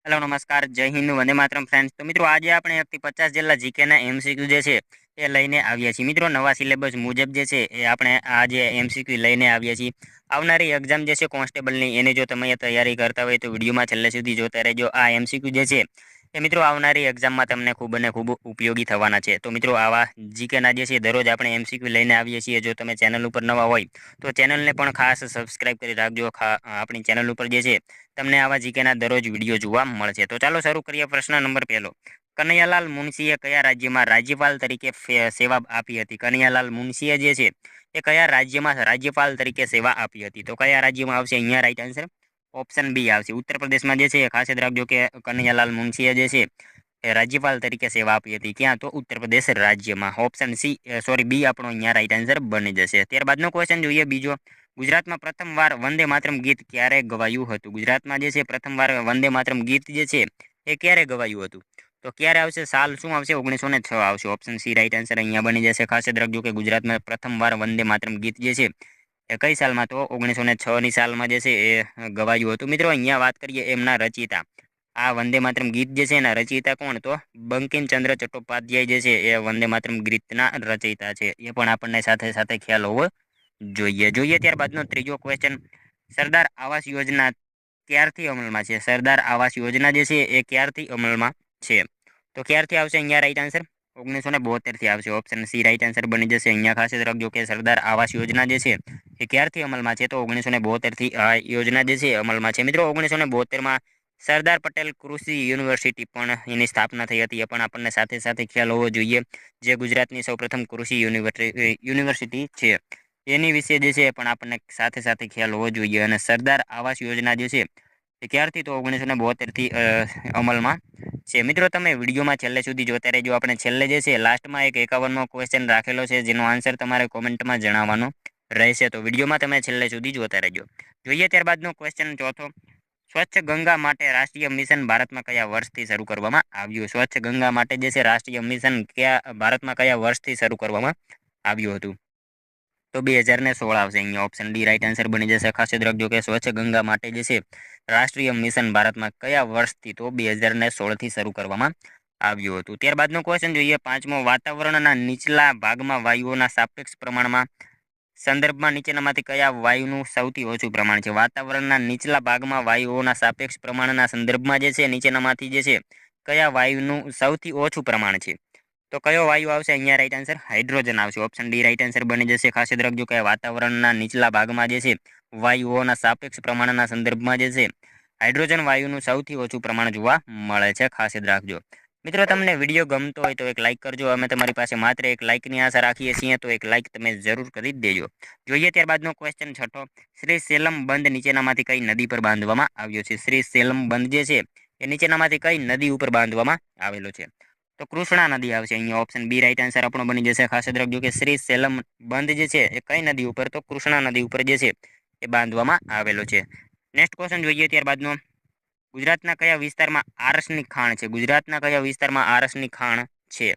Hello નમસ્કાર જય Hind Vande Mataram friends તો મિત્રો આજે આપણે 1 થી 50 જેટલા જીકેના એમસીક્યુ જે છે એ લઈને આવ્યા છીએ મિત્રો નવા સિલેબસ મુજબ જે છે એ આપણે આજે એમસીક્યુ લઈને આવ્યા છીએ આવનારી એક્ઝામ જે છે કોન્સ્ટેબલની એની જો તમે તૈયારી કરતા હોય તો વિડીયોમાં છેલ્લે સુધી જોતા રહેજો આ એમસીક્યુ જે છે એ મિત્રો આવનારી એક્ઝામમાં તમને ખૂબ અને ખૂબ ઉપયોગી થવાના છે તો મિત્રો આવા જીકેના જે છે દરરોજ આપણે એમસીક્યુ લઈને આવીએ છીએ જો તમે ચેનલ ઉપર નવા હોય તો ચેનલને પણ ખાસ સબસ્ક્રાઇબ કરી રાખજો આપણી ચેનલ ઉપર જે છે તમને આવા જીકેના દરરોજ વિડીયો જોવા મળશે તો ચાલો શરૂ કરીએ પ્રશ્ન નંબર પહેલો કનૈયાલાલ મુનશીએ કયા રાજ્યમાં રાજ્યપાલ તરીકે સેવા આપી હતી કનૈયાલાલ મુનશીએ જે છે એ કયા રાજ્યમાં રાજ્યપાલ તરીકે સેવા આપી હતી તો કયા રાજ્યમાં આવશે અહીંયા રાઈટ આન્સર ઓપ્શન બી આવશે ઉત્તર પ્રદેશમાં જે છે ખાસ યાદ રાખજો કે કનૈયાલાલ મુનશીએ જે છે એ રાજ્યપાલ તરીકે સેવા આપી હતી ક્યાં તો ઉત્તર પ્રદેશ રાજ્યમાં ઓપ્શન બી આપણો અહીંયા રાઈટ આન્સર બની જશે ત્યારબાદનો ક્વેશ્ચન જોઈએ બીજો ગુજરાતમાં પ્રથમવાર વંદે માતરમ ગીત ક્યારે ગવાયું હતું ગુજરાતમાં જે છે પ્રથમવાર વંદે માતરમ ગીત જે છે એ ક્યારે ગવાયું હતું તો ક્યારે આવશે સાલ શું આવશે 1906 આવશે ઓપ્શન સી રાઈટ આન્સર અહીંયા બની જશે ખાસ યાદ રાખજો કે ગુજરાતમાં પ્રથમવાર વંદે માતરમ ગીત જે છે એ કઈ સાલમાં તો 1906 ની સાલમાં જે છે એ ગવાયું હતું મિત્રો અહીંયા વાત કરીએ એમના રચયિતા આ વંદે માતરમ ગીત જે છે એના રચયિતા કોણ તો બંકિમચંદ્ર ચટ્ટોપાધ્યાય જે છે એ વંદે માતરમ ગીતના રચયિતા છે એ પણ આપણને સાથે સાથે ખ્યાલ હોવો જોઈએ ત્યારબાદનો ત્રીજો ક્વેશ્ચન સરદાર આવાસ યોજના ક્યારથી અમલમાં છે સરદાર આવાસ યોજના જે છે એ ક્યારથી અમલમાં છે તો ક્યારથી આવશે અહીંયા રાઈટ આન્સર 1972 થી આવશે ઓપ્શન સી રાઈટ આન્સર બની જશે અહીંયા ખાસ યાદ રાખજો કે સરદાર આવાસ યોજના જે છે એ ક્યારથી અમલમાં છે તો 1972 થી આ યોજના જે છે અમલમાં છે મિત્રો 1972 સરદાર પટેલ કૃષિ યુનિવર્સિટી પણ એની સ્થાપના થઈ હતી એ પણ આપણને સાથે સાથે ખ્યાલ હોવો જોઈએ જે ગુજરાતની સૌપ્રથમ કૃષિ યુનિવર્સિટી છે એની વિશે જે છે એ પણ આપણને સાથે સાથે ખ્યાલ હોવો જોઈએ અને સરદાર આવાસ યોજના જે છે એ ક્યારથી તો 1972 થી અમલમાં છે મિત્રો તમે વિડીયોમાં છેલ્લે સુધી જોતા રહેજો આપણે છેલ્લે જે છે લાસ્ટમાં એક 51મો ક્વેશ્ચન રાખેલો છે જેનો આન્સર તમારે કોમેન્ટમાં જણાવવાનો રહેશે તો વિડીયોમાં તમે છેલ્લે સુધી જોતા રહેજો જોઈએ ત્યારબાદનો ક્વેશ્ચન ચોથો સ્વચ્છ ગંગા માટે રાષ્ટ્રીય મિશન ભારતમાં કયા વર્ષથી શરૂ કરવામાં આવ્યું સ્વચ્છ ગંગા માટે જે છે રાષ્ટ્રીય મિશન ભારતમાં કયા વર્ષથી શરૂ કરવામાં આવ્યું હતું તો 2016 આવશે અહીંયા ઓપ્શન ડી રાઈટ આન્સર બની જશે ખાસ યાદ રાખજો કે સ્વચ્છ ગંગા માટે જે છે રાષ્ટ્રીય મિશન ભારતમાં કયા વર્ષથી તો 2016 થી શરૂ કરવામાં આવ્યું હતું ત્યારબાદનો ક્વેશ્ચન જોઈએ પાંચમો વાતાવરણના નીચલા ભાગમાં વાયુઓના સાપેક્ષ પ્રમાણમાં સંદર્ભમાં નીચેનામાંથી કયા વાયુનું સૌથી ઓછું પ્રમાણ છે વાતાવરણના નીચલા ભાગમાં વાયુઓના સાપેક્ષ પ્રમાણના સંદર્ભમાં જે છે નીચેનામાંથી જે છે કયા વાયુનું સૌથી ઓછું પ્રમાણ છે તો કયો વાયુ આવશે અહીંયા રાઈટ આન્સર હાઇડ્રોજન આવશે ઓપ્શન ડી રાઈટ આન્સર બની જશે ખાસ યાદ રાખજો કે વાતાવરણના નીચલા ભાગમાં જે છે વાયુઓના સાપેક્ષ પ્રમાણના સંદર્ભમાં જે છે હાઇડ્રોજન વાયુનું સૌથી ઓછું પ્રમાણ જોવા મળે છે ખાસ યાદ રાખજો મિત્રો તમને વિડીયો ગમતો હોય તો એક લાઇક કરજો અમે તમારી પાસે માત્ર એક લાઇકની આશા રાખીએ છીએ તો એક લાઇક તમે જરૂર કરી જ દેજો જોઈએ ત્યારબાદનો ક્વેશ્ચન છઠ્ઠો શ્રી સેલમ બંધ નીચેનામાંથી કઈ નદી પર બાંધવામાં આવ્યો છે શ્રી સેલમ બંધ જે છે એ નીચેનામાંથી કઈ નદી ઉપર બાંધવામાં આવેલો છે તો કૃષ્ણા નદી આવશે અહીંયા ઓપ્શન બી રાઈટ આન્સર આપણો બની જશે ખાસ યાદ રાખજો કે શ્રી સેલમ બંધ જે છે એ કઈ નદી ઉપર તો કૃષ્ણા નદી ઉપર જે છે એ બાંધવામાં આવેલો છે નેક્સ્ટ ક્વેશ્ચન જોઈએ ત્યારબાદનો ગુજરાતના કયા વિસ્તારમાં આરસની ખાણ છે ગુજરાતના કયા વિસ્તારમાં આરસની ખાણ છે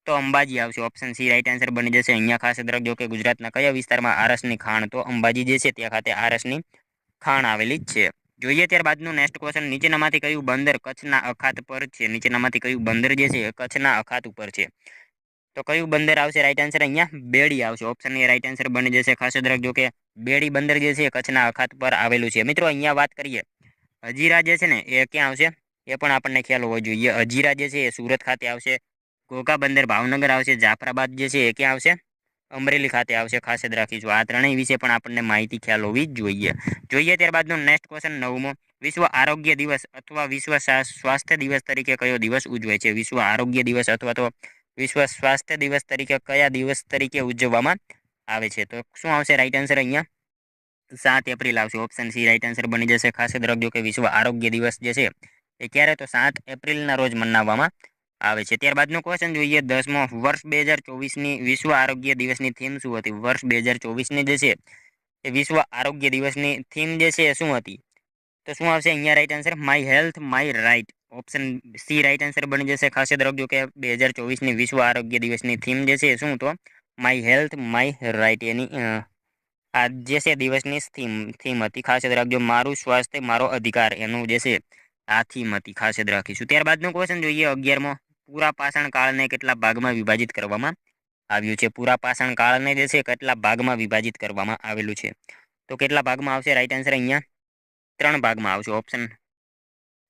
તો અંબાજી આવશે ઓપ્શન સી રાઈટ આન્સર બની જશે અહીંયા ખાસ યાદ રાખજો કે ગુજરાતના કયા વિસ્તારમાં આરસની ખાણ તો અંબાજી જે છે ત્યાં ખાતે આરસની ખાણ આવેલી જ છે જોઈએ ત્યારબાદનું નેક્સ્ટ ક્વેશ્ચન નીચેનામાંથી કયું બંદર કચ્છના અખાત પર છે નીચેનામાંથી કયું બંદર જે છે કચ્છના અખાત ઉપર છે તો કયું બંદર આવશે રાઈટ આન્સર અહીંયા બેડી આવશે ઓપ્શન એ રાઈટ આન્સર બની જશે ખાસ યાદ રાખજો કે બેડી બંદર જે છે કચ્છના અખાત પર આવેલું છે મિત્રો અહીંયા વાત કરીએ હજીરા જે છે ને એ ક્યાં આવશે એ પણ આપણને ખ્યાલ હોવો જોઈએ હજીરા જે છે એ સુરત ખાતે આવશે ઘોઘા બંદર ભાવનગર આવશે જાફરાબાદ જે છે એ ક્યાં આવશે અમરેલી ખાતે આવશે ખાસ યાદ રાખીશું આ ત્રણેય વિશે પણ આપણને માહિતી ખ્યાલ હોવી જ જોઈએ ત્યારબાદનો નેક્સ્ટ ક્વેશ્ચન નવમો વિશ્વ આરોગ્ય દિવસ અથવા વિશ્વ સ્વાસ્થ્ય દિવસ તરીકે કયો દિવસ ઉજવાય છે વિશ્વ આરોગ્ય દિવસ અથવા તો વિશ્વ સ્વાસ્થ્ય દિવસ તરીકે કયા દિવસ તરીકે ઉજવવામાં આવે છે તો શું આવશે રાઈટ આન્સર અહીંયા 7 એપ્રિલ આવશે ઓપ્શન સી રાઈટ આન્સર બની જશે ખાસ યાદ રાખજો કે વિશ્વ આરોગ્ય દિવસ જે છે એ ક્યારે તો 7 એપ્રિલના રોજ મનાવવામાં આવે છે ત્યારબાદનો ક્વેશ્ચન જોઈએ 10મો વર્ષ 2024ની વિશ્વ આરોગ્ય દિવસની થીમ શું હતી વર્ષ 2024ની જે છે એ વિશ્વ આરોગ્ય દિવસની થીમ જે છે એ શું હતી તો શું આવશે અહીંયા right answer my health my right option C right answer બની જશે ખાસ યાદ રાખજો કે 2024ની વિશ્વ આરોગ્ય દિવસની થીમ જે છે શું તો માય હેલ્થ માય રાઈટ એની આ જે છે દિવસની થીમ હતી ખાસ યાદ રાખજો મારું સ્વાસ્થ્ય મારો અધિકાર એનું જે છે હાથીમતી ખાસ યાદ રાખીશું. ત્યારબાદનો ક્વેશ્ચન જોઈએ 11મો. પૂરા પાષાણ કાળને કેટલા ભાગમાં વિભાજિત કરવામાં આવ્યું છે? પૂરા પાષાણ કાળને જે છે કેટલા ભાગમાં વિભાજિત કરવામાં આવેલું છે? તો કેટલા ભાગમાં આવશે? રાઈટ આન્સર અહીંયા 3 ભાગમાં આવશે. ઓપ્શન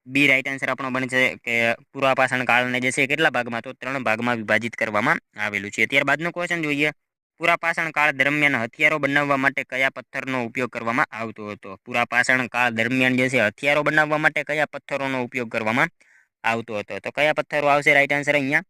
બી રાઈટ આન્સર આપણો બને છે કે પૂરા પાષાણ કાળને જે છે કેટલા ભાગમાં? તો 3 ભાગમાં વિભાજિત કરવામાં આવેલું છે. ત્યારબાદનો ક્વેશ્ચન જોઈએ પૂરા પાષાણ કાળ દરમિયાન હથિયારો બનાવવા માટે કયા પથ્થરનો ઉપયોગ કરવામાં આવતો હતો? પૂરા પાષાણ કાળ દરમિયાન જે છે હથિયારો બનાવવા માટે કયા પથ્થરોનો ઉપયોગ કરવામાં આવતો હતો? તો કયા પથ્થરો આવશે? રાઈટ આન્સર અહીંયા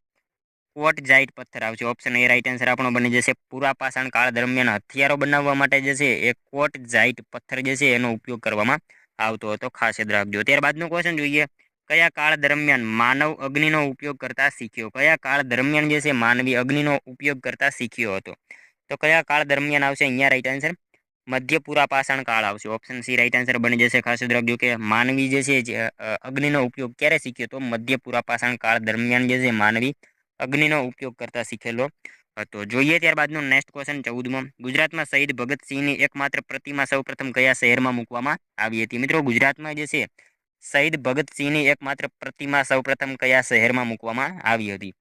ક્વોટઝાઇટ પથ્થર આવશે. ઓપ્શન એ રાઈટ આન્સર આપણો બની જશે. પૂરા પાષાણ કાળ દરમિયાન હથિયારો બનાવવા માટે જે છે એ ક્વોટઝાઇટ પથ્થર જે છે એનો ઉપયોગ કરવામાં આવતો હતો. ખાસ યાદ રાખજો. ત્યારબાદનો ક્વેશ્ચન જોઈએ કયા કાળ દરમિયાન માનવ અગ્નિનો ઉપયોગ કરતા શીખ્યો? કયા કાળ દરમિયાન જે છે માનવી અગ્નિનો ઉપયોગ કરતા શીખ્યો હતો? તો કયા કાળ દરમિયાન આવશે અહીંયા? રાઈટ આન્સર મધ્ય પૂરા પાષાણ કાળ આવશે. ઓપ્શન સી રાઈટ આન્સર બની જશે. ખાસ યાદ રાખજો કે માનવી જે છે અગ્નિનો ઉપયોગ ક્યારે શીખ્યો? તો મધ્ય પૂરા પાષાણ કાળ દરમિયાન જે છે માનવી અગ્નિનો ઉપયોગ કરતા શીખેલો હતો. જોઈએ ત્યારબાદનો નેક્સ્ટ ક્વેશ્ચન 14મો. ગુજરાતમાં શહીદ ભગતસિંહની એકમાત્ર પ્રતિમા સૌપ્રથમ કયા શહેરમાં મૂકવામાં આવી હતી? મિત્રો ગુજરાતમાં જે છે શહીદ ભગતસિંહની એકમાત્ર પ્રતિમા સૌપ્રથમ કયા શહેરમાં મૂકવામાં આવી હતી?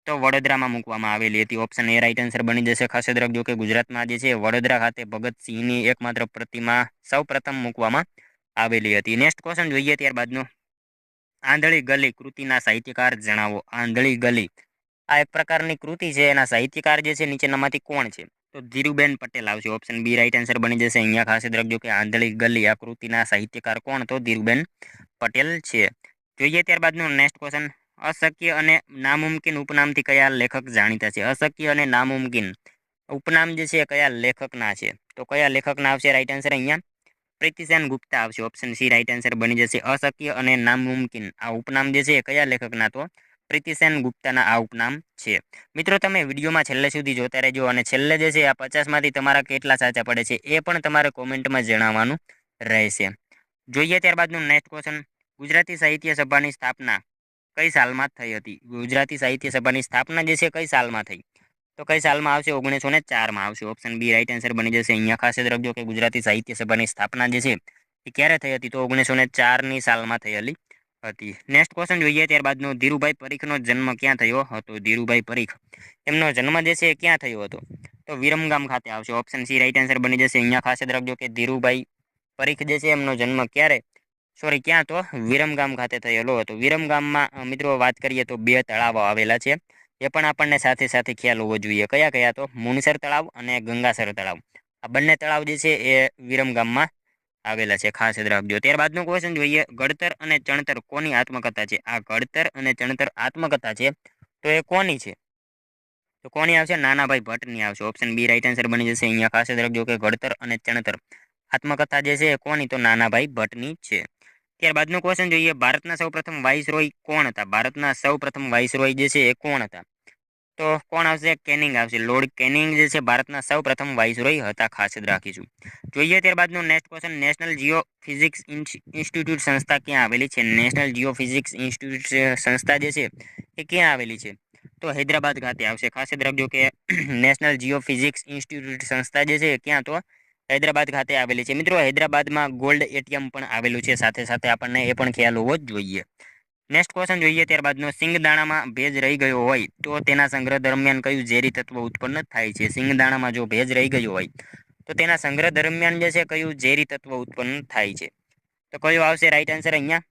તો વડોદરામાં મૂકવામાં આવેલી હતી. ઓપ્શન એ રાઈટ આન્સર બની જશે. ખાસ યાદ રાખજો કે ગુજરાતમાં જે છે વડોદરા ખાતે ભગતસિંહની એકમાત્ર પ્રતિમા સૌપ્રથમ મૂકવામાં આવેલી હતી. નેક્સ્ટ ક્વેશ્ચન જોઈએ ત્યારબાદનો આંધળી ગલી કૃતિના સાહિત્યકાર જણાવો. આંધળી ગલી આ એક પ્રકારની કૃતિ છે. એના સાહિત્યકાર જે છે નીચેનામાંથી કોણ છે? તો ધીરુબેન પટેલ આવશે. ઓપ્શન બી રાઈટ આન્સર બની જશે. અહીંયા ખાસ યાદ રાખજો કે આંધળી ગલી આ કૃતિના સાહિત્યકાર કોણ? તો ધીરુબેન પટેલ છે. જોઈએ ત્યારબાદનો નેક્સ્ટ ક્વેશ્ચન અશક્ય અને નામુમકિન ઉપનામથી કયા લેખક જાણીતા છે? અશક્ય અને નામુમકિન ઉપનામ જે છે કયા લેખકના છે? તો કયા લેખકના આવશે? રાઈટ આન્સર અહીંયા પ્રીતિસેન ગુપ્તા આવશે. ઓપ્શન સી રાઈટ આન્સર બની જશે. અશક્ય અને નામુમકિન આ ઉપનામ જે છે કયા લેખકના? તો પ્રીતિસેન ગુપ્તાના આ ઉપનામ છે. મિત્રો તમે વિડીયોમાં છેલ્લે સુધી જોતા રહેજો અને છેલ્લે જે છે આ 50માંથી તમારા કેટલા સાચા પડે છે એ પણ તમારે કોમેન્ટમાં જણાવવાનું રહેશે. જોઈએ ત્યારબાદનું નેક્સ્ટ ક્વેશ્ચન ગુજરાતી સાહિત્ય સભાની સ્થાપના કઈ સાલમાં થઈ હતી? ગુજરાતી સાહિત્ય સભાની સ્થાપના જે છે કઈ સાલમાં થઈ? તો કઈ સાલમાં આવશે? 1904માં આવશે. ઓપ્શન બી રાઈટ આન્સર બની જશે. અહીંયા ખાસ યાદ રાખજો કે ગુજરાતી સાહિત્ય સભાની સ્થાપના જે છે એ ક્યારે થઈ હતી? તો 1904ની સાલમાં થયેલી હતી. નેક્સ્ટ ક્વેશ્ચન જોઈએ ત્યારબાદનો ધીરુભાઈ પરીખનો જન્મ ક્યાં થયો હતો? ધીરુભાઈ પરીખ એમનો જન્મ જે છે ક્યાં થયો હતો? તો વિરમગામ ખાતે આવશે. ઓપ્શન સી રાઈટ આન્સર બની જશે. અહીંયા ખાસ યાદ રાખજો કે ધીરુભાઈ પરીખ જે છે એમનો જન્મ ક્યારે ક્યાં? તો વિરમગામ ખાતે થયેલો હતો. વિરમગામમાં મિત્રો વાત કરીએ તો 2 તળાવો આવેલા છે. એ પણ આપણને સાથે સાથે ખ્યાલ હોવો જોઈએ. કયા કયા? તો મુનસર તળાવ અને ગંગાસર તળાવ. આ બંને તળાવ જે છે એ વિરમગામમાં આવેલા છે. ખાસ યાદ રાખજો. ત્યારબાદનો ક્વેશ્ચન જોઈએ ઘડતર અને ચણતર કોની આત્મકથા છે? આ ઘડતર અને ચણતર આત્મકથા છે તો એ કોની છે? તો કોની આવશે? નાનાભાઈ ભટ્ટની આવશે. ઓપ્શન બી રાઈટ આન્સર બની જશે. અહીંયા ખાસ યાદ રાખજો કે ઘડતર અને ચણતર આત્મકથા જે છે એ કોની? તો નાનાભાઈ ભટ્ટની છે. ત્યારબાદનો ક્વેશ્ચન જોઈએ ભારતના સૌપ્રથમ વાઇસરોય કોણ હતા? ભારતના સૌપ્રથમ વાઇસરોય જે છે એ કોણ હતા? તો કોણ આવશે? કેનિંગ આવશે. લોર્ડ કેનિંગ જે છે ભારતના સૌપ્રથમ વાઇસરોય હતા. ખાસ યાદ રાખીશું. જોઈએ ત્યારબાદનો next question national geophysics institute સંસ્થા ક્યાં આવેલી છે? નેશનલ જીઓ ફિઝિક્સ ઇન્સ્ટિટ્યૂટ સંસ્થા જે છે એ ક્યાં આવેલી છે? તો હૈદરાબાદ ખાતે આવશે. ખાસ યાદ રાખજો કે નેશનલ જીઓ ફિઝિક્સ ઇન્સ્ટિટ્યૂટ સંસ્થા જે છે ક્યાં? તો હૈદરાબાદ ખાતે આવેલી છે. મિત્રો હૈદરાબાદમાં ગોલ્ડ એટીએમ પણ આવેલું છે. સાથે સાથે આપણને એ પણ ખ્યાલ હોવો જ જોઈએ. નેક્સ્ટ ક્વેશ્ચન જોઈએ ત્યારબાદનો સિંગદાણામાં ભેજ રહી ગયો હોય તો તેના સંગ્રહ દરમિયાન કયું ઝેરી તત્વ ઉત્પન્ન થાય છે? સિંગદાણામાં જો ભેજ રહી ગયો હોય તો તેના સંગ્રહ દરમિયાન જે છે કયું ઝેરી તત્વ ઉત્પન્ન થાય છે? તો કયું આવશે? રાઈટ આન્સર અહીંયા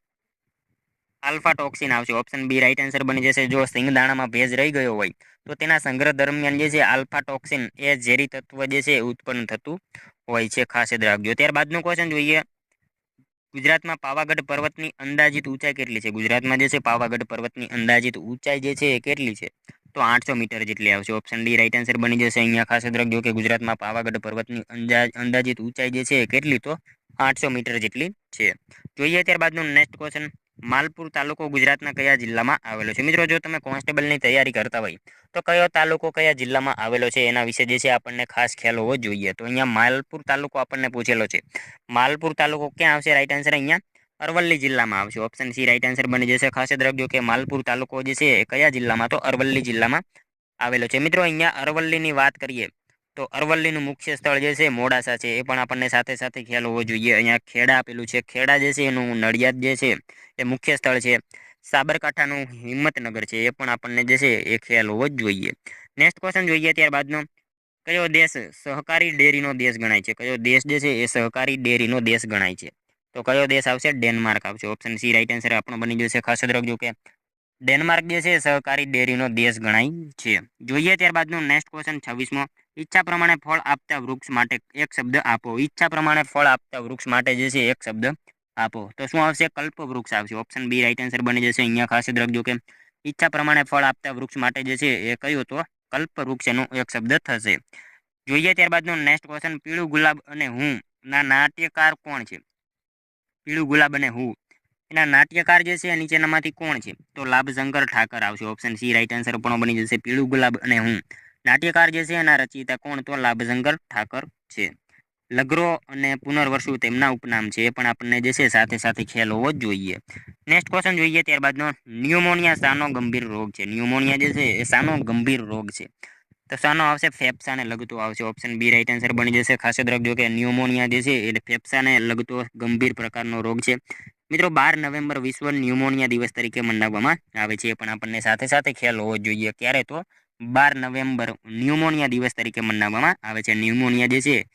આલ્ફા ટોક્સિન આવશે. ઓપ્શન બી રાઈટ આન્સર બની જશે. જો સિંગદાણામાં ભેજ રહી ગયો હોય તો તેના સંગ્રહ દરમિયાન જે છે આલ્ફા ટોક્સિન એ ઝેરી તત્વ જે છે ઉત્પન્ન થતું હોય છે. ખાસ યાદ રાખજો. ત્યારબાદનું ક્વેશ્ચન જોઈએ ગુજરાતમાં પાવાગઢ પર્વતની અંદાજિત ઊંચાઈ કેટલી છે? ગુજરાતમાં જે છે પાવાગઢ પર્વતની અંદાજિત ઊંચાઈ જે છે એ કેટલી છે? તો 800 મીટર જેટલી આવશે. ઓપ્શન ડી રાઈટ આન્સર બની જશે. અહીંયા ખાસ યાદ રાખજો કે ગુજરાતમાં પાવાગઢ પર્વતની અંદાજિત ઊંચાઈ જે છે એ કેટલી? તો 800 મીટર જેટલી છે. જોઈએ ત્યારબાદનું નેક્સ્ટ ક્વેશ્ચન માલપુર તાલુકો ગુજરાતના કયા જિલ્લામાં આવેલો છે? મિત્રો જો તમે કોન્સ્ટેબલની તૈયારી કરતા હોય તો કયો તાલુકો કયા જિલ્લામાં આવેલો છે એના વિશે જે છે આપણને ખાસ ખ્યાલ હોવો જોઈએ. તો અહીંયા માલપુર તાલુકો આપણને પૂછેલો છે. માલપુર તાલુકો ક્યાં આવશે? રાઈટ આન્સર અહીંયા અરવલ્લી જિલ્લામાં આવશે. ઓપ્શન સી રાઈટ આન્સર બની જશે. ખાસ યાદ રાખજો કે માલપુર તાલુકો જે છે એ કયા જિલ્લામાં? તો અરવલ્લી જિલ્લામાં આવેલો છે. મિત્રો અહીંયા અરવલ્લીની વાત કરીએ તો અરવલ્લીનું મુખ્ય સ્થળ જે છે મોડાસા છે, એ પણ આપણને સાથે સાથે ખ્યાલ હોવો જોઈએ. અહીંયા ખેડા આપેલું છે, ખેડા જે છે એનું નડિયાદ જે છે એ મુખ્ય સ્થળ છે. સાબરકાંઠાનું હિંમતનગર છે, એ પણ આપણને જે છે એ ખ્યાલ હોવો જ જોઈએ. નેક્સ્ટ ક્વેશ્ચન જોઈએ ત્યારબાદનો, કયો દેશ સહકારી ડેરીનો દેશ ગણાય છે? કયો દેશ જે છે એ સહકારી ડેરીનો દેશ ગણાય છે? તો કયો દેશ આવશે? ડેનમાર્ક આવશે. ઓપ્શન સી રાઈટ આન્સર આપણો બની જશે. ખાસ યાદ રાખજો કે ડેનમાર્ક જે છે સહકારી ડેરીનો દેશ ગણાય છે. જોઈએ ત્યારબાદનો નેક્સ્ટ ક્વેશ્ચન 26મો, ઈચ્છા પ્રમાણે ફળ આપતા વૃક્ષ માટે એક શબ્દ આપો. ઈચ્છા પ્રમાણે ફળ આપતા વૃક્ષ માટે જે છે એક શબ્દ આપો. તો શું આવશે? કલ્પ વૃક્ષ આવશે. ઓપ્શન બી રાઈટ આન્સર બની જશે. અહીંયા ખાસ યાદ રાખજો કે ઈચ્છા પ્રમાણે ફળ આપતા વૃક્ષ માટે જે છે એ કયું? તો કલ્પ વૃક્ષ એનો એક શબ્દ થશે. જોઈએ ત્યારબાદનો નેક્સ્ટ ક્વેશ્ચન, પીળું ગુલાબ અને હું ના નાટ્યકાર કોણ છે? પીળું ગુલાબ અને હું એના નાટ્યકાર જે છે નીચેનામાંથી કોણ છે? તો લાભશંકર ઠાકર આવશે. ઓપ્શન સી રાઈટ આન્સર પણ બની જશે. પીળું ગુલાબ અને હું નાટ્યકાર જે છે એના રચયિતા કોણ? તો લાભશંકર ઠાકર છે. લગરો અને પુનર્વસુ તેમના ઉપનામ છે, એ પણ આપણને જે છે સાથે સાથે ખ્યાલ હોવો જ જોઈએ. નેક્સ્ટ ક્વેશ્ચન જોઈએ ત્યારબાદનો, ન્યુમોનિયા શાનો ગંભીર રોગ છે? ન્યુમોનિયા જે છે એ શાનો ગંભીર રોગ છે? તો શાનો આવશે? ફેફસાને લગતો આવશે. ઓપ્શન બી રાઈટ આન્સર બની જશે. ખાસ યાદ રાખજો કે ન્યુમોનિયા જે છે એ ફેફસાને લગતો ગંભીર પ્રકારનો રોગ છે. મિત્રો 12 નવેમ્બર વિશ્વ ન્યુમોનિયા દિવસ તરીકે મનાવવામાં આવે છે, એ પણ આપણને સાથે સાથે ખ્યાલ હોવો જોઈએ. ક્યારે? તો 12 નવેમ્બર ન્યુમોનિયા દિવસ તરીકે મનાવવામાં આવે છે. ન્યુમોનિયા જે છે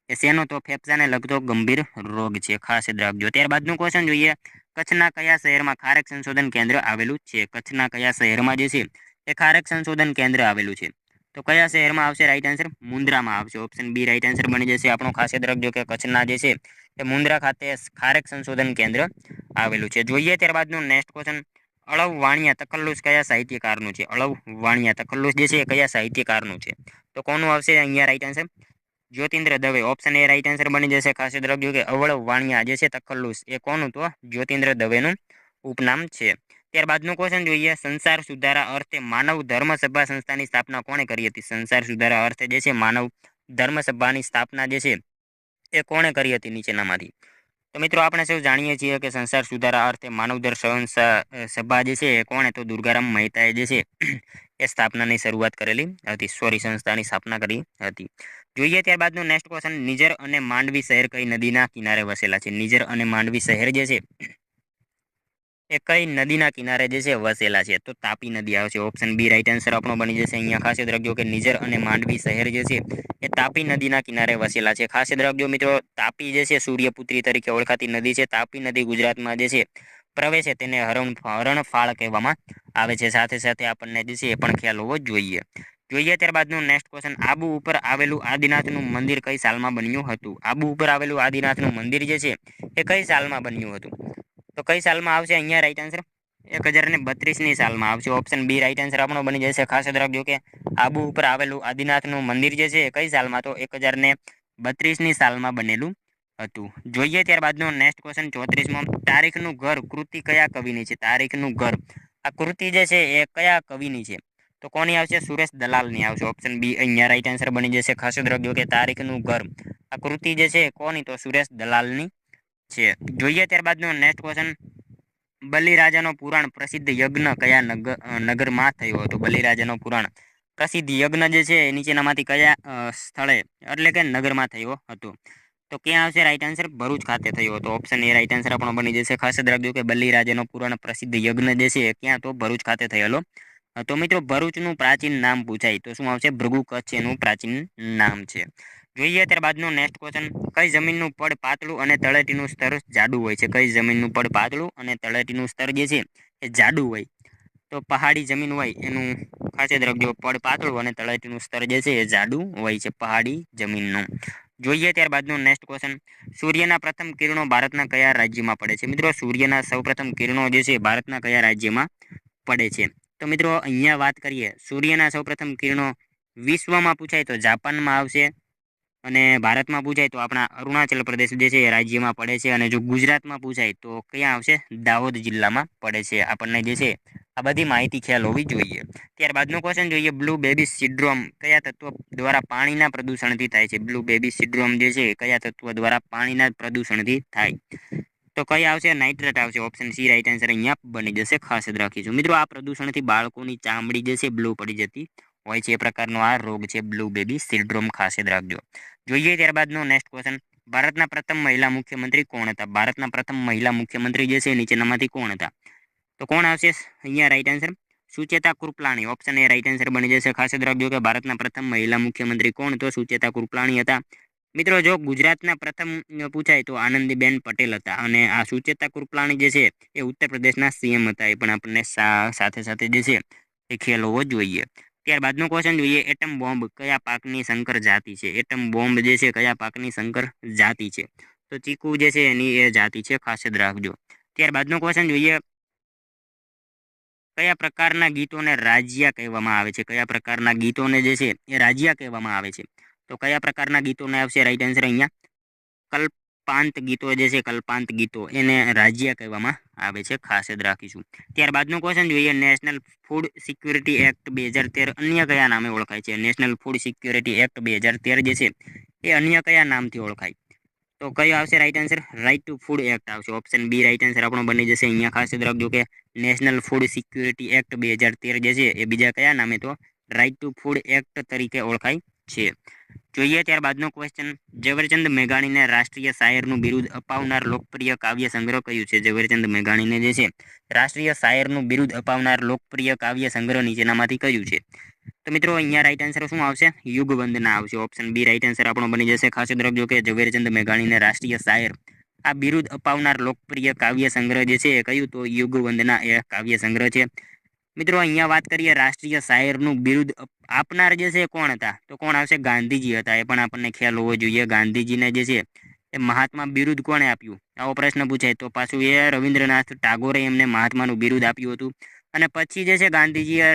એ શેનો? તો ફેફસાને લગતો ગંભીર રોગ છે. ખાસ યાદ રાખજો. ત્યારબાદનું ક્વેશ્ચન જોઈએ, કચ્છના કયા શહેરમાં ખારેક સંશોધન કેન્દ્ર આવેલું છે? કચ્છના કયા શહેરમાં જે છે એ ખારેક સંશોધન કેન્દ્ર આવેલું છે? તો કયા શહેરમાં આવશે? રાઈટ આન્સર મુન્દ્રામાં આવશે. ઓપ્શન બી રાઈટ આન્સર બની જશે આપણો. ખાસ યાદ રાખજો કે કચ્છના જે છે એ મુન્દ્રા ખાતે ખારેક સંશોધન કેન્દ્ર આવેલું છે. જોઈએ ત્યારબાદનું નેક્સ્ટ ક્વેશ્ચન, અળવ વાણિયા તખલ્લુસ કયા સાહિત્યકારનું છે? અળવ વાણિયા તખલ્લુસ જે છે એ કયા સાહિત્યકારનું છે? તો કોનું આવશે અહીંયા right answer? Jyotindra Dave. Option A right answer બની જશે. ખાસ યાદ રાખજો કે અવળવ વાણિયા જે છે તખલ્લુસ એ કોનું? તો જ્યોતિન્દ્ર દવેનું ઉપનામ છે. ત્યારબાદનું ક્વેશ્ચન જોઈએ, સંસાર સુધારા અર્થે માનવ ધર્મ સભા સંસ્થાની સ્થાપના કોણે કરી હતી? સંસાર સુધારા અર્થે જે છે માનવ ધર્મ સભાની સ્થાપના જે છે એ કોણે કરી હતી નીચેનામાંથી? તો મિત્રો આપણે સૌ જાણીએ છીએ કે સંસાર સુધારા અર્થે માનવધર સભા જે છે એ કોણે? તો દુર્ગારામ મહેતાએ જે છે એ સ્થાપનાની શરૂઆત કરેલી હતી. સંસ્થાની સ્થાપના કરી હતી. જોઈએ ત્યારબાદનું નેક્સ્ટ ક્વેશ્ચન, નિઝર અને માંડવી શહેર કઈ નદીના કિનારે વસેલા છે? નિઝર અને માંડવી શહેર જે છે એ કઈ નદીના કિનારે જે છે વસેલા છે? તો તાપી નદી આવશે. ઓપ્શન બી રાઈટ આન્સર આપણો બની જશે. અહીંયા ખાસ યાદ રાખજો કે નિઝર અને માંડવી શહેર જે છે એ તાપી નદીના કિનારે વસેલા છે. ખાસ યાદ રાખજો મિત્રો, તાપી જે છે સૂર્યપુત્રી તરીકે ઓળખાતી નદી છે. તાપી નદી ગુજરાતમાં જે છે પ્રવેશે તેને હરણફાળ કહેવામાં આવે છે. સાથે સાથે આપણને જે છે એ પણ ખ્યાલ હોવો જોઈએ. જોઈએ ત્યારબાદનું નેક્સ્ટ ક્વેશ્ચન, આબુ ઉપર આવેલું આદિનાથનું મંદિર કઈ સાલમાં બન્યું હતું? આબુ ઉપર આવેલું આદિનાથનું મંદિર જે છે એ કઈ સાલમાં બન્યું હતું? તો કઈ સાલમાં આવશે અહીંયા રાઈટ આન્સર? 1032ની સાલમાં આવશે. ઓપ્શન બી રાઈટ આન્સર આપણો બની જશે. ખાસ યાદ રાખજો કે આબુ ઉપર આવેલું આદિનાથનું મંદિર જે છે કઈ સાલમાં? તો 1032ની સાલમાં બનેલું હતું. જોઈએ ત્યારબાદનો નેક્સ્ટ ક્વેશ્ચન 34મો, તારીખનું ઘર કૃતિ કયા કવિની છે? તારીખનું ઘર આ કૃતિ જે છે એ કયા કવિની છે? તો કોની આવશે? સુરેશ દલાલની આવશે. ઓપ્શન બી અહીંયા રાઈટ આન્સર બની જશે. ખાસ યાદ રાખજો કે તારીખનું ઘર આ કૃતિ જે છે કોની? તો સુરેશ દલાલની છે. જોઈએ ત્યારબાદનો નેક્સ્ટ ક્વેશ્ચન, બલિરાજાનો પુરાણ પ્રસિદ્ધ યજ્ઞ કયા નગરમાં થયો હતો? બલિરાજાનો પુરાણ પ્રસિદ્ધ યજ્ઞ જે છે નીચેનામાંથી કયા સ્થળે એટલે કે નગરમાં થયો હતો? તો ક્યાં આવશે રાઈટ આન્સર? ભરૂચ ખાતે થયો હતો. ઓપ્શન એ રાઈટ આન્સર આપણો બની જશે. ખાસ યાદ રાખજો કે બલિરાજાનો પુરાણ પ્રસિદ્ધ યજ્ઞ જે છે ક્યાં? તો ભરૂચ ખાતે થયેલો. તો મિત્રો ભરૂચનું પ્રાચીન નામ પૂછાય તો શું આવશે? ભૃગુ કચ્છ એનું પ્રાચીન નામ છે. જોઈએ ત્યારબાદનો નેક્સ્ટ ક્વેશ્ચન, કઈ જમીનનું પડ પાતળું અને તળેટીનું સ્તર જાડું હોય છે? કઈ જમીનનું પડ પાતળું અને તળેટીનું સ્તર જે છે એ જાડું હોય? તો પહાડી જમીન હોય એનું ખાસ યાદ રાખજો, પડ પાતળું અને તળેટીનું સ્તર જે છે એ જાડું હોય છે પહાડી જમીનનું. જોઈએ ત્યારબાદનો નેક્સ્ટ ક્વેશ્ચન, સૂર્યના પ્રથમ કિરણો ભારતના કયા રાજ્યમાં પડે છે? મિત્રો સૂર્યના સૌપ્રથમ કિરણો જે છે ભારતના કયા રાજ્યમાં પડે છે? તો મિત્રો અહીંયા વાત કરીએ સૂર્યના સૌપ્રથમ કિરણો વિશ્વમાં પૂછાય તો જાપાનમાં આવશે, અને ભારતમાં પૂછાય તો આપણા અરુણાચલ પ્રદેશ જે છે એ રાજ્યમાં પડે છે, અને જો ગુજરાતમાં પૂછાય તો ક્યાં આવશે? દાહોદ જિલ્લામાં પડે છે. આપણને જે છે આ બધી માહિતી ખ્યાલ હોવી જોઈએ. ત્યારબાદનો ક્વેશ્ચન જોઈએ, બ્લુ બેબી સિન્ડ્રોમ કયા તત્વ દ્વારા પાણીના પ્રદૂષણથી થાય છે? બ્લુ બેબી સિન્ડ્રોમ જે છે કયા તત્વ દ્વારા પાણીના પ્રદૂષણથી થાય? તો કઈ આવશે? નાઇટ્રેટ આવશે. ઓપ્શન સી રાઈટ આન્સર અહીંયા બની જશે. ખાસ યાદ રાખીશું મિત્રો, આ પ્રદૂષણથી બાળકોની ચામડી જે છે બ્લુ પડી જતી હોય છે એ પ્રકારનો આ રોગ છે બ્લુ બેબી સિન્ડ્રોમ, ખાસ યાદ રાખજો. જોઈએ ત્યારબાદનો નેક્સ્ટ ક્વેશ્ચન, ભારતના પ્રથમ મહિલા મુખ્યમંત્રી કોણ હતા? ભારતના પ્રથમ મહિલા મુખ્યમંત્રી જે છે નીચેનામાંથી કોણ હતા? તો કોણ આવશે અહીંયા right answer? Sucheta Kripalani. Option A right answer બની જશે. ખાસ યાદ રાખજો કે ભારતના પ્રથમ મહિલા મુખ્યમંત્રી કોણ? તો સુચેતા કૃપલાણી હતા. મિત્રો જો ગુજરાતના પ્રથમ પૂછાય તો આનંદીબેન પટેલ હતા, અને આ સુચેતા કૃપલાણી જે છે એ ઉત્તર પ્રદેશના સીએમ હતા. એ પણ આપણને સાથે સાથે જે છે એ ખ્યાલ હોવો જોઈએ. ત્યારબાદનો ક્વેશ્ચન જોઈએ, એટમ બોમ્બ કયા પાકની સંકર જાતિ છે? એટમ બોમ્બ જે છે કયા પાકની સંકર જાતિ છે? તો ચીકુ જે છે એની એ જાતિ છે, ખાસ યાદ રાખજો. ત્યારબાદનો ક્વેશ્ચન જોઈએ, કયા પ્રકારના ગીતોને રાજ્યા કહેવામાં આવે છે? કયા પ્રકારના ગીતોને જે છે એ રાજ્યા કહેવામાં આવે છે? તો કયા પ્રકારના ગીતોને આવશે રાઈટ આન્સર અહીંયા? કલ્પાંત ગીતો જે છે, કલ્પાંત ગીતો એને રાજ્યા કહેવામાં આવે છે, ખાસ યાદ રાખીશું. ત્યારબાદનો ક્વેશ્ચન જોઈએ, નેશનલ ફૂડ સિક્યુરિટી એક્ટ 2013 અન્ય કયા નામે ઓળખાય છે? નેશનલ ફૂડ સિક્યુરિટી એક્ટ 2013 જે છે એ અન્ય કયા નામથી ઓળખાય? તો કયો આવશે right answer? Right to food act આવશે. ઓપ્શન બી રાઈટ આન્સર આપણો બની જશે. અહીંયા ખાસ યાદ રાખજો કે નેશનલ ફૂડ સિક્યુરિટી એક્ટ 2013 જે છે એ બીજા કયા નામે? તો રાઈટ ટુ ફૂડ એક્ટ તરીકે ઓળખાય છે. જોઈએ ત્યારબાદનો ક્વેશ્ચન, ઝવેરચંદ મેઘાણીને રાષ્ટ્રીય શાયરનું બિરુદ અપાવનાર લોકપ્રિય કાવ્ય સંગ્રહ કયું છે? ઝવેરચંદ મેઘાણીને જે છે રાષ્ટ્રીય શાયરનું બિરુદ અપાવનાર લોકપ્રિય કાવ્ય સંગ્રહ નીચેનામાંથી કયું છે? તો મિત્રો અહીંયા રાઈટ આન્સર શું આવશે? યુગવંદના આવશે. ઓપ્શન બી રાઈટ આન્સર આપણો બની જશે. ખાસ યાદ રાખજો કે ઝવેરચંદ મેઘાણીને રાષ્ટ્રીય શાયર આ બિરુદ અપાવનાર લોકપ્રિય કાવ્ય સંગ્રહ જે છે એ કયું? તો યુગવંદના એ કાવ્ય સંગ્રહ છે. મિત્રો અહીંયા વાત કરીએ રાષ્ટ્રીય શાયરનું બિરુદ આપનાર જે છે કોણ હતા? તો કોણ આવશે? ગાંધીજી હતા. એ પણ આપણને ખ્યાલ હોવો જોઈએ. ગાંધીજીને જે છે એ મહાત્મા બિરુદ કોણે આપ્યું? આવો પ્રશ્ન પૂછાય તો પાછું એ રવિન્દ્રનાથ ટાગોરે એમને મહાત્માનું બિરુદ આપ્યું હતું. અને પછી જે છે ગાંધીજીએ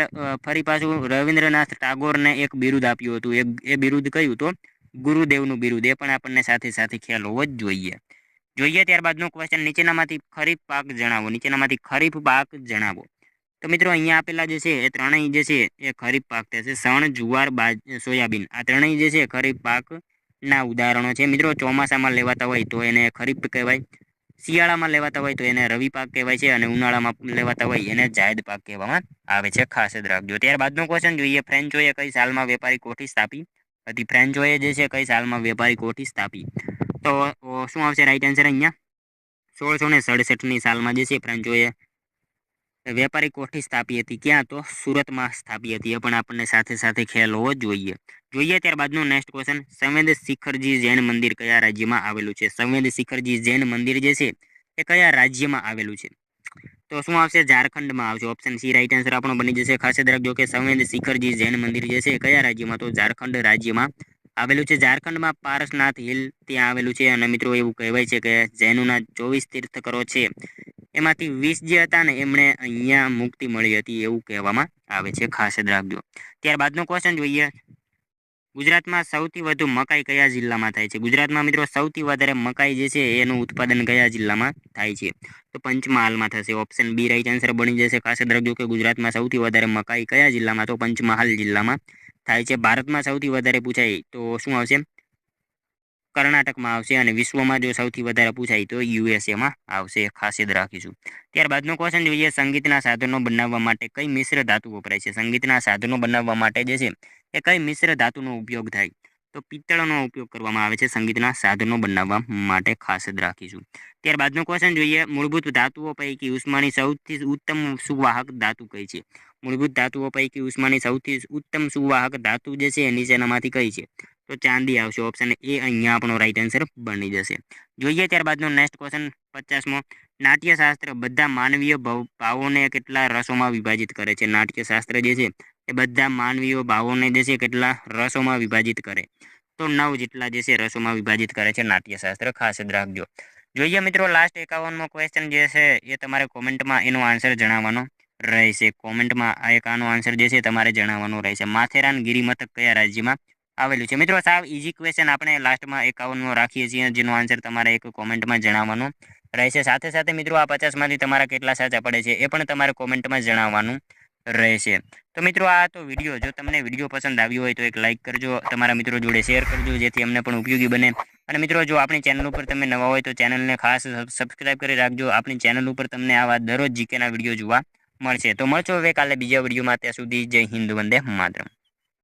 ફરી પાછું રવિન્દ્રનાથ ટાગોરને એક બિરુદ આપ્યું હતું. એ બિરુદ કયું? તો ગુરુદેવનું બિરુદ. એ પણ આપણને સાથે સાથે ખ્યાલ હોવો જ જોઈએ. જોઈએ ત્યારબાદનો ક્વેશ્ચન, નીચેનામાંથી ખરીફ પાક જણાવો. નીચેનામાંથી ખરીફ પાક જણાવો. તો મિત્રો અહીંયા આપેલા જે છે એ ત્રણેય જે છે એ ખરીફ પાક થશે. શણ, જુવાર, સોયાબીન આ ત્રણેય જે છે ખરીફ પાકના ઉદાહરણો છે. મિત્રો ચોમાસામાં લેવાતા હોય તો એને ખરીફ કહેવાય, શિયાળામાં લેવાતા હોય તો એને રવિ પાક કહેવાય છે, અને ઉનાળામાં લેવાતા હોય એને જાયદ પાક કહેવામાં આવે છે. ખાસ યાદ રાખજો. ત્યારબાદનો ક્વેશ્ચન જોઈએ, ફ્રેન્ચોએ કઈ સાલમાં વેપારી કોઠી સ્થાપી હતી? ફ્રેન્ચોએ જે છે કઈ સાલમાં વેપારી કોઠી સ્થાપી? તો શું આવશે રાઈટ આન્સર અહીંયા? 1667ની સાલમાં જે છે ફ્રેન્ચોએ વેપારી કોઠી સ્થાપી હતી. ક્યાં? તો સુરતમાં સ્થાપી હતી. એ પણ આપણને સાથે સાથે ખ્યાલ હોવો જોઈએ. જોઈએ ત્યારબાદનો નેક્સ્ટ ક્વેશ્ચન, સંવેદ શિખરજી જૈન મંદિર કયા રાજ્યમાં આવેલું છે? સંવેદ શિખરજી જૈન મંદિર જે છે એ કયા રાજ્યમાં આવેલું છે? તો શું આવશે? ઝારખંડમાં આવશે. ઓપ્શન સી રાઈટ આન્સર આપણો બની જશે. ખાસ યાદ રાખજો કે સંવેદ શિખરજી જૈન મંદિર જે છે કયા રાજ્યમાં? તો ઝારખંડ રાજ્યમાં આવેલું છે. ઝારખંડમાં પારસનાથ હિલ ત્યાં આવેલું છે. અને મિત્રો એવું કહેવાય છે કે જૈનોના 24 તીર્થકરો છે એમાંથી 20 જે હતા ને એમણે અહીંયા મુક્તિ મળી હતી એવું કહેવામાં આવે છે. ખાસ યાદ રાખજો. ત્યારબાદનો ક્વેશ્ચન જોઈએ, ગુજરાતમાં સૌથી વધુ મકાઈ કયા જિલ્લામાં થાય છે? ગુજરાતમાં મિત્રો સૌથી વધારે મકાઈ જે છે એનું ઉત્પાદન કયા જિલ્લામાં થાય છે? તો પંચમહાલમાં થશે. ઓપ્શન બી રાઈટ આન્સર બની જશે. ખાસ યાદ રાખજો કે ગુજરાતમાં સૌથી વધારે મકાઈ કયા જિલ્લામાં? તો પંચમહાલ જિલ્લામાં થાય છે. ભારતમાં સૌથી વધારે પૂછાય તો શું આવશે? કર્ણાટકમાં આવશે. અને વિશ્વમાં જો સૌથી વધારે પૂછાય તો યુએસએમાં આવશે. ખાસ યાદ રાખીશું. ત્યારબાદનો ક્વેશ્ચન જોઈએ, સંગીતના સાધનો બનાવવા માટે કઈ મિશ્ર ધાતુ વપરાય છે? સંગીતના સાધનો બનાવવા માટે જે છે એ કઈ મિશ્ર ધાતુનો ઉપયોગ થાય? તો પિત્તળનો ઉપયોગ કરવામાં આવે છે સંગીતના સાધનો બનાવવા માટે. ખાસ યાદ રાખીશું. ત્યારબાદનો ક્વેશ્ચન જોઈએ, મૂળભૂત ધાતુઓ પૈકી ઉષ્માની સૌથી ઉત્તમ સુવાહક ધાતુ કઈ છે? મૂળભૂત ધાતુઓ પૈકી ઉષ્માની સૌથી ઉત્તમ સુવાહક ધાતુ જે છે નીચેનામાંથી કઈ છે? તો ચાંદી આવશે. ઓપ્શન એ અહીંયા આપણો રાઈટ આન્સર બની જશે. જોઈએ ત્યારબાદનો નેક્સ્ટ ક્વેશ્ચન 50મો, નાટ્યશાસ્ત્ર બધા માનવીય ભાવોને કેટલા રસોમાં વિભાજિત કરે છે? નાટ્યશાસ્ત્ર જે છે એ બધા માનવીય ભાવોને જે છે કેટલા રસોમાં વિભાજિત કરે? તો 9 જેટલા જે છે રસોમાં વિભાજિત કરે છે નાટ્યશાસ્ત્ર. ખાસ યાદ રાખજો. જોઈએ મિત્રો લાસ્ટ 51મો ક્વેશ્ચન જે છે એ તમારે કોમેન્ટમાં એનો આન્સર જણાવવાનો રહેશે. કોમેન્ટમાં આ એક આનો આન્સર જે છે તમારે જણાવવાનો રહેશે. માથેરાન ગિરિમથક કયા રાજ્યમાં આવેલું છે? મિત્રો સાવ ઇઝી ક્વેશ્ચન આપણે લાસ્ટમાં 51મો રાખીએ છીએ, જેનો આન્સર તમારે એક કોમેન્ટમાં જણાવવાનો રહેશે. સાથે સાથે મિત્રો આ 50માંથી તમારા કેટલા સાચા પડે છે એ પણ તમારે કોમેન્ટમાં જણાવવાનું રહેશે. તો મિત્રો આ તો વિડીયો, જો તમને વિડીયો પસંદ આવ્યો હોય તો એક લાઇક કરજો, તમારા મિત્રો જોડે શેર કરજો જેથી અમને પણ ઉપયોગી બને. અને મિત્રો જો આપણી ચેનલ ઉપર તમે નવા હોય તો ચેનલને ખાસ સબસ્ક્રાઇબ કરી રાખજો. આપણી ચેનલ ઉપર તમને આવા દરરોજ જીકેના વિડીયો જોવા મળશે. તો મળશો હવે કાલે બીજા વિડીયોમાં. ત્યાં સુધી જય હિન્દ, વંદે માતરમ.